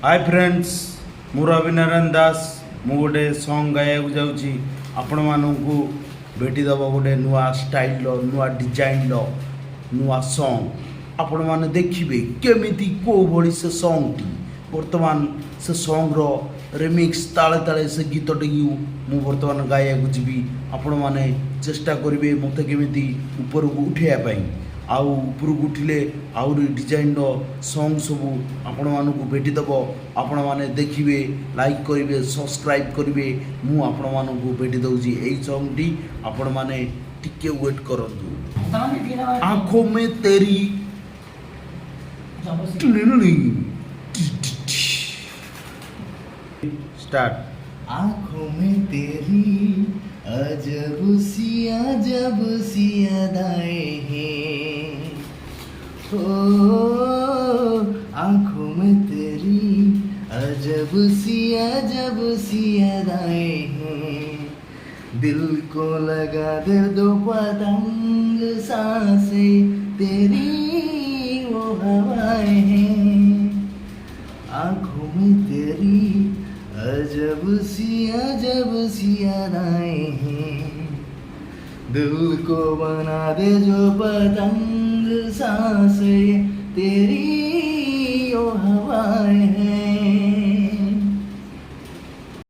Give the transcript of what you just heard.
Hi friends मोर अभिनारायण दास मु गोटे song गाया जाऊँगी आपण मानू भेटीदेव गोटे नुआ स्टाइल नुआ डिजाइन नुआ सॉन्ग आपण मैंने देखिए केमिति को भली से सॉन्ग टी बर्तमान से सॉन्ग रो रिमिक्स ताले ताले से गीतटी मु बर्तमान गाया जी आपण मैंने चेष्टा करेंगे मत केमिति ऊपर को उठाइबा आउ उपरକୁ उठिले आउरी डिजाइन सॉन्ग सबू आपण मानू भेटीदेव आपण मैंने देखिए लाइक करेंगे सब्सक्राइब करेंगे मु आपण मानू भेटी दूसरी यही सॉन्ग टी आपण मैंने टिके वेट करंतु आंखों में तेरी स्टार्ट। आंखों में तेरी अजब सी अदाएं हैं हो, आंखों में तेरी अजब सी अदाएं हैं। दिल को लगा दे दो पतंग सांसें तेरी वो हवाएं हैं। आंखों में तेरी अजब सी अदाएं हैं। दिल को बना दे जो पतंग सांसें तेरी